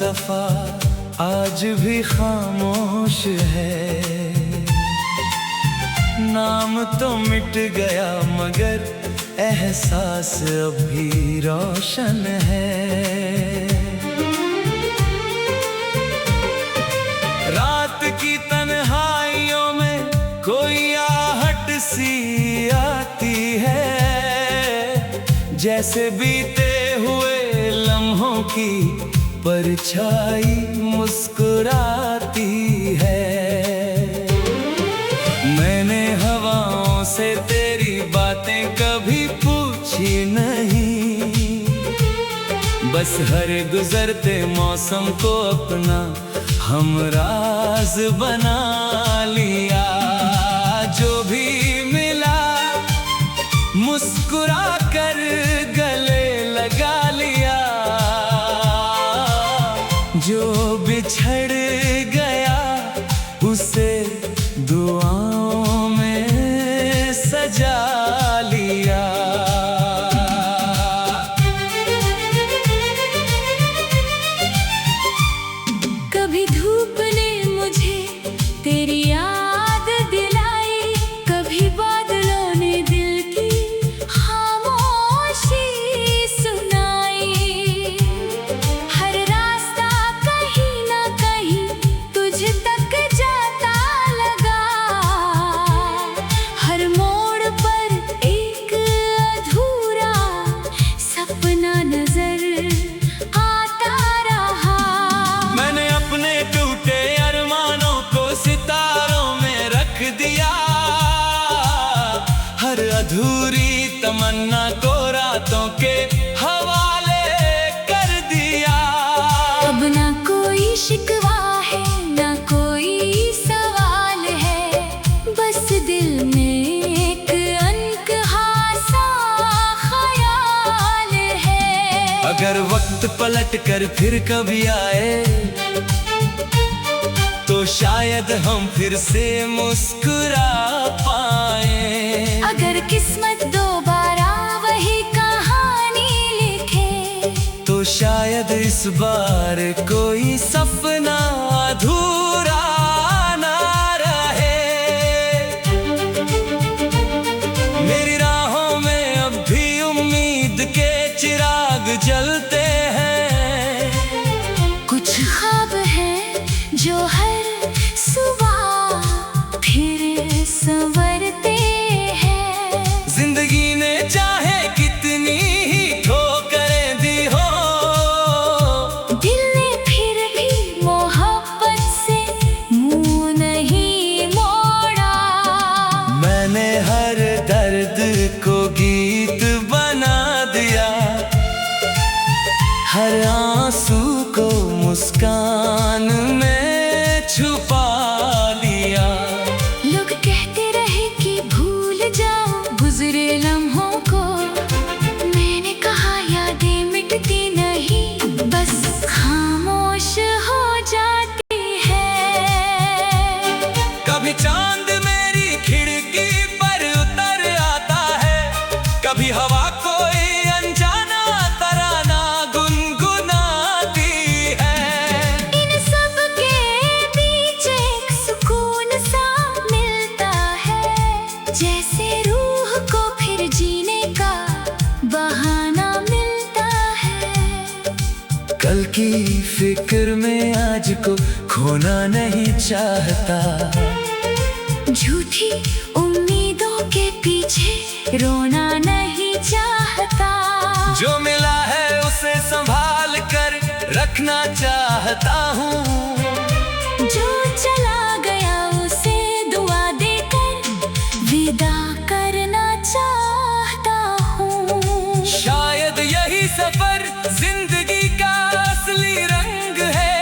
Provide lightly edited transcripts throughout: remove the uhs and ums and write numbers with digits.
दफा आज भी खामोश है। नाम तो मिट गया मगर एहसास अभी रोशन है। रात की तन्हाइयों में कोई आहट सी आती है, जैसे बीते हुए लम्हों की परछाई मुस्कुराती है। मैंने हवाओं से तेरी बातें कभी पूछी नहीं, बस हर गुजरते मौसम को अपना हमराज बना लिया। जो भी मिला मुस्कुरा कर गले लगा लिया, जो बिछड़ गया उसे दुआओं में सजा लिया। कभी धूप ने मुझे तेरी याद दिलाई, कभी बादलों ने दिल की खामोशी सुनाई। हर रास्ता कहीं ना कहीं तुझ तक जाता लगा, हर मोड़ पर एक अधूरा सपना नजर आता रहा। मैंने अपने टूटे अरमानों को सितारों में रख दिया, हर अधूरी तमन्ना को रातों के हवाले कर दिया। अब ना कोई शिकवा है ना कोई सवाल है, बस दिल में एक अनकहा सा ख्याल है। अगर वक्त पलट कर फिर कभी आए तो शायद हम फिर से मुस्कुरा पाए। अगर किस्मत दोबारा वही कहानी लिखे तो शायद इस बार कोई सपना अधूरा ना रहे। मेरी राहों में अब भी उम्मीद के चिराग जलते हैं। कुछ ख्वाब है जो हर सुबह फिर संवरते हैं। जिंदगी ने चाहे कितनी ही ठोकरें दी हो, दिल ने फिर भी मोहब्बत से मुंह नहीं मोड़ा। मैंने हर दर्द को गीत बना दिया, हर आंसू को मुस्कान में छुपा लिया। लोग कहते रहे कि भूल जाओ गुजरे लम्हों को, मैंने कहा यादें मिटती नहीं, बस खामोश हो जाती है। कभी चांद मेरी खिड़की पर उतर आता है, कभी हवा कोई अनजाना तराना गुनगुनाती है। इन सब के बीच एक सुकून सा मिलता है, जैसे रूह को फिर जीने का बहाना मिलता है। कल की फिक्र में आज को खोना नहीं चाहता, झूठी उम्मीदों के पीछे रोना नहीं चाहता। जो मिला है उसे संभाल कर रखना चाहता हूँ, जो चला गया उसे दुआ देकर विदा करना चाहता हूँ। शायद यही सफर जिंदगी का असली रंग है,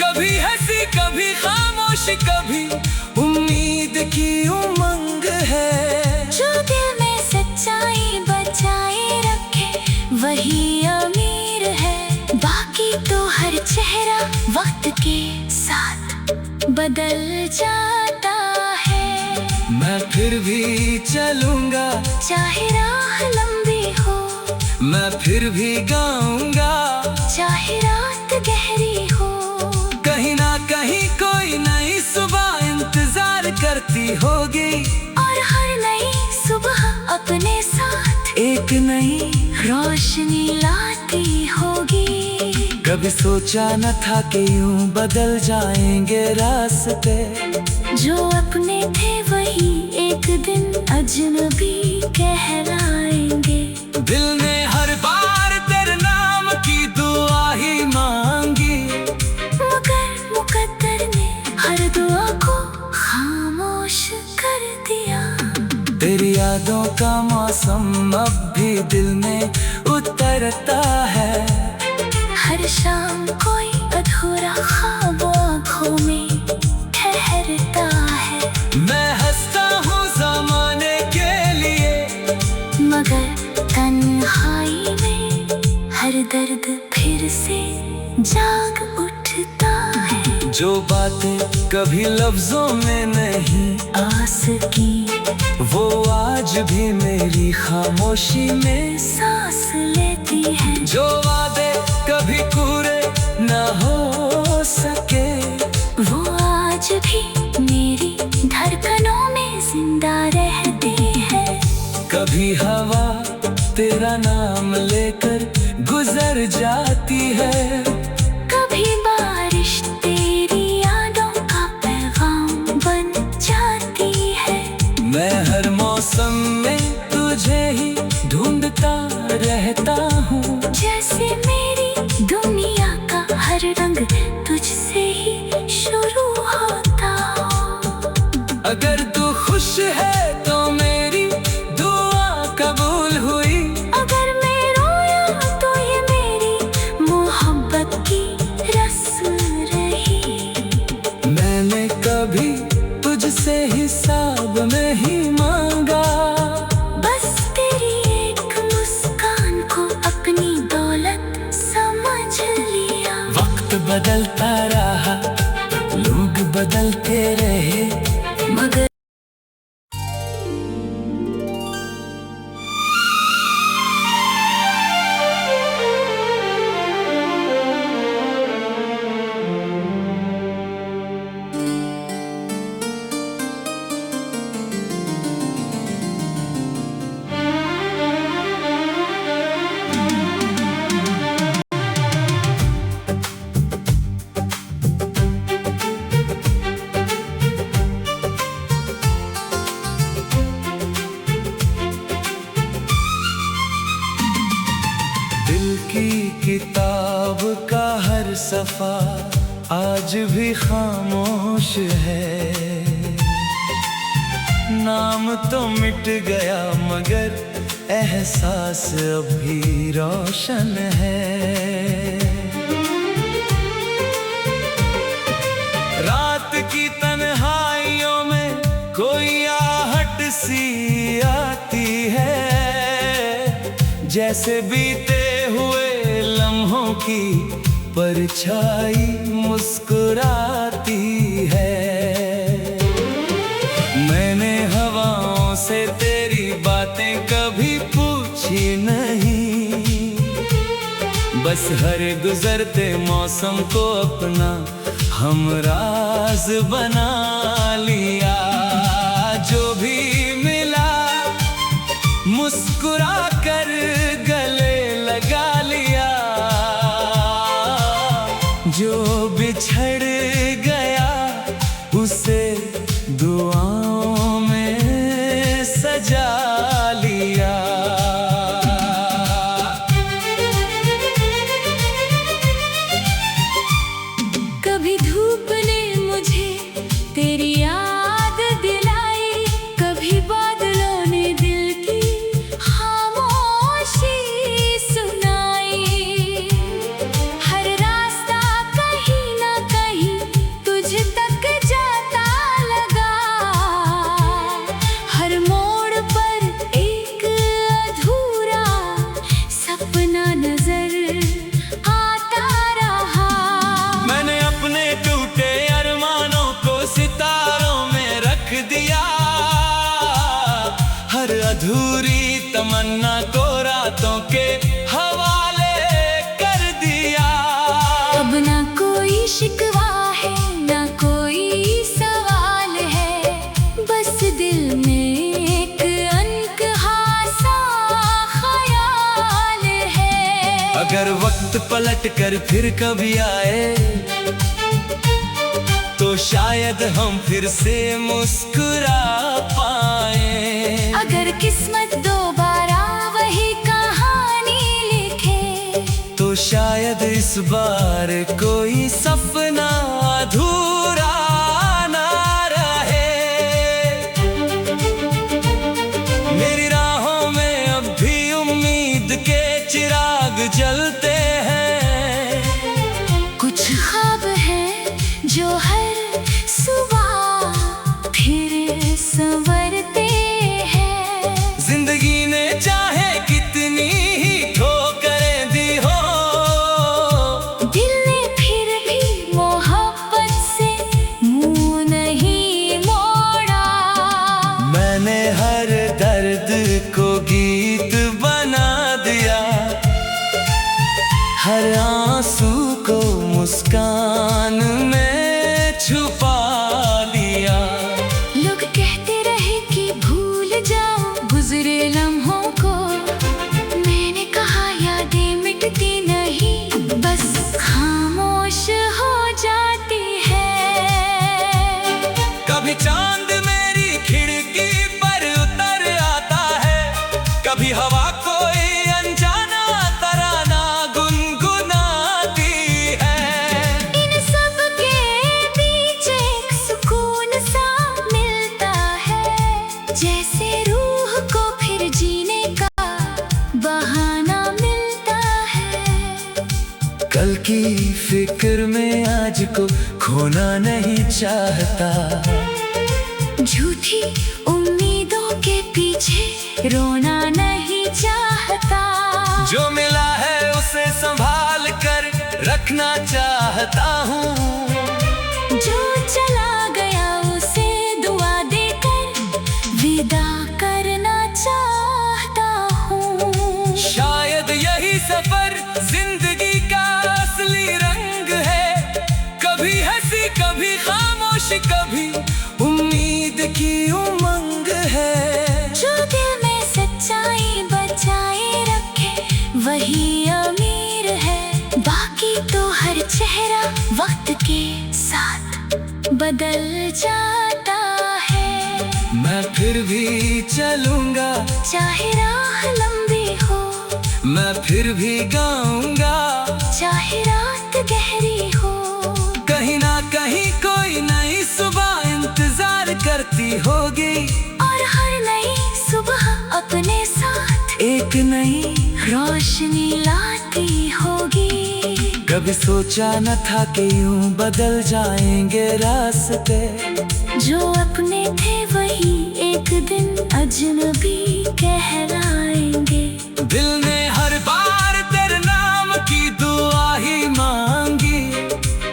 कभी हंसी कभी खामोश कभी उम्मीद की उमंग है। जो दिल में सच्चाई बचाए रखे वही अमीर है, बाकी तो हर चेहरा वक्त के साथ बदल जाता है। मैं फिर भी चलूंगा चाहे राह लंबी हो, मैं फिर भी गाऊंगा चाहे रात गहरी हो। सुबह इंतजार करती होगी, और हर नई सुबह अपने साथ एक नई रोशनी लाती होगी। कभी सोचा न था कि यूं बदल जाएंगे रास्ते, जो अपने थे वही एक दिन अजनबी कहलाएंगे। दिल ने हर बार तेरे नाम की दुआ ही मांगी, मगर मुकद्दर ने हर दुआ को खामोश कर दिया। तेरी यादों का मौसम अब भी दिल में उतरता है, हर शाम कोई अधूरा ख्वाब आँखों में ठहरता है। मैं हंसता हूँ ज़माने के लिए, मगर तन्हाई में हर दर्द फिर से जाग उठता है। जो बातें कभी लफ्जों में नहीं आ सकी वो आज भी मेरी खामोशी में, सांस लेती है। जो वादे कभी पूरे न हो सके वो आज भी मेरी धड़कनों में जिंदा रहती है। कभी हवा तेरा नाम लेकर गुजर जाती है, कभी बारिश तेरी यादों का पैगाम बन जाती है। मैं हर मौसम में तुझे ही ढूंढता रहता हूँ, जैसे मेरी दुनिया का हर रंग तुझसे ही शुरू होता हो। अगर तू खुश है तो मेरी दुआ कबूल हुई, अगर मैं रोया तो ये मेरी मोहब्बत की रस्म रही। मैंने कभी तुझसे हिसाब नहीं मांगा, बस तेरी एक मुस्कान को अपनी दौलत समझ लिया। वक्त बदलता रहा, लोग बदलते रहे, मगर दिल की किताब का हर सफा आज भी खामोश है। नाम तो मिट गया मगर एहसास अभी रोशन है। रात की तन्हाइयों में कोई आहट सी आती है, जैसे बीते हुए लम्हों की परछाई मुस्कुराती है। मैंने हवाओं से तेरी बातें कभी पूछी नहीं, बस हर गुजरते मौसम को अपना हमराज बना लिया। जो भी मिला मुस्कुरा कर गले लगा लिया, जो बिछड़ गया उसे दुआओं में सजा लिया। कभी धूप ने मुझे तेरी याद दिलाई, कभी बादलों ने दिल की खामोशी सुनाई। हर रास्ता कहीं ना कहीं तुझ तक जाता लगा, हर मोड़ पर एक अधूरा सपना नजर आता रहा। मैंने अपने टूटे अरमानों को सितारों में रख दिया, हर अधूरी तमन्ना को रातों के हवाले कर दिया। अब ना कोई शिकवा है ना कोई सा अगर वक्त पलट कर फिर कभी आए तो शायद हम फिर से मुस्कुरा पाए। अगर किस्मत दोबारा वही कहानी लिखे तो शायद इस बार कोई सपना अधूरा ना रहे। मेरी राहों में अब भी उम्मीद के चिराग जलते हैं। कुछ ख्वाब हैं जो हर सुबह फिर संवरते हैं। जिंदगी ने चाहे कितनी ही ठोकरें दी हो, दिल ने फिर भी मोहब्बत से मुंह नहीं मोड़ा। मैंने हर दर्द को गीत बना दिया, हर आंसू को मुस्कान में छुपा लिया। लोग कहते रहे कि भूल जाओ गुजरे लम्हों को, मैंने कहा यादें मिटती नहीं, बस खामोश हो जाती है। कभी चांद मेरी खिड़की पर उतर आता है, कभी हवा कोई अनजाना तराना गुनगुनाती है। इन सब के बीच एक सुकून सा मिलता है, जैसे रूह को फिर जीने का बहाना मिलता है। कल की फिक्र में आज को खोना नहीं चाहता, झूठी उम्मीदों के पीछे रोना नहीं चाहता। जो मिला है उसे संभाल कर रखना चाहता हूँ। जो चला गया उसे दुआ देकर विदा करना चाहता हूँ। शायद यही सफर जिंदगी का असली रंग है, कभी हंसी कभी खामोश कभी उम्मीद की उमंग है। जो दिल में सच्चाई बचाए रखे वही अमीर है, बाकी तो हर चेहरा वक्त के साथ बदल जाता है। मैं फिर भी चलूंगा चाहे राह लंबी हो, मैं फिर भी गाऊंगा चाहे रात गहरी हो। कहीं ना कहीं कोई नई सुबह इंतजार करती होगी, और हर नई सुबह अपने साथ एक नई रोशनी लाती होगी। कभी सोचा न था कि यूं बदल जाएंगे रास्ते, जो अपने थे वही एक दिन अजनबी कहलाएंगे। दिल ने हर बार तेरे नाम की दुआ ही मांगी,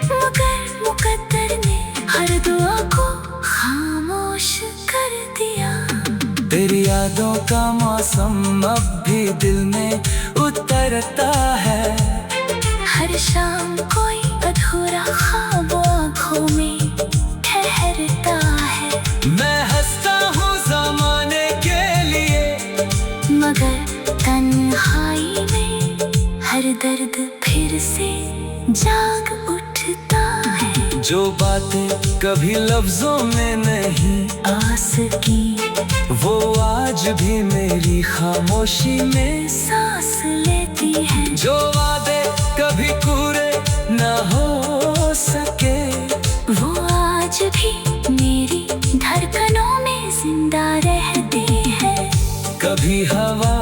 मगर मुकद्दर ने हर दुआ को खामोश कर दिया। तेरी यादों का मौसम अब भी दिल में उतरता है। हर शाम कोई अधूरा ख्वाब आँखों में ठहरता है। मैं हंसता हूँ ज़माने के लिए, मगर तन्हाई में हर दर्द फिर से जाग उठता है। जो बातें कभी लफ्जों में नहीं आ सकी वो आज भी मेरी खामोशी में सांस लेती है। जो वादे कभी पूरे न हो सके वो आज भी मेरी धड़कनों में जिंदा रहती है। कभी हवा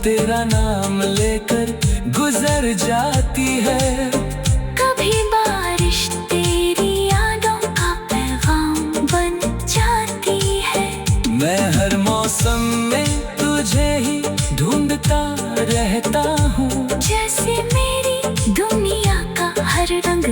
तेरा नाम लेकर गुजर जाती है, कभी बारिश तेरी यादों का पैगाम बन जाती है। मैं हर मौसम में तुझे ही ढूंढता रहता हूँ, जैसे मेरी दुनिया का हर रंग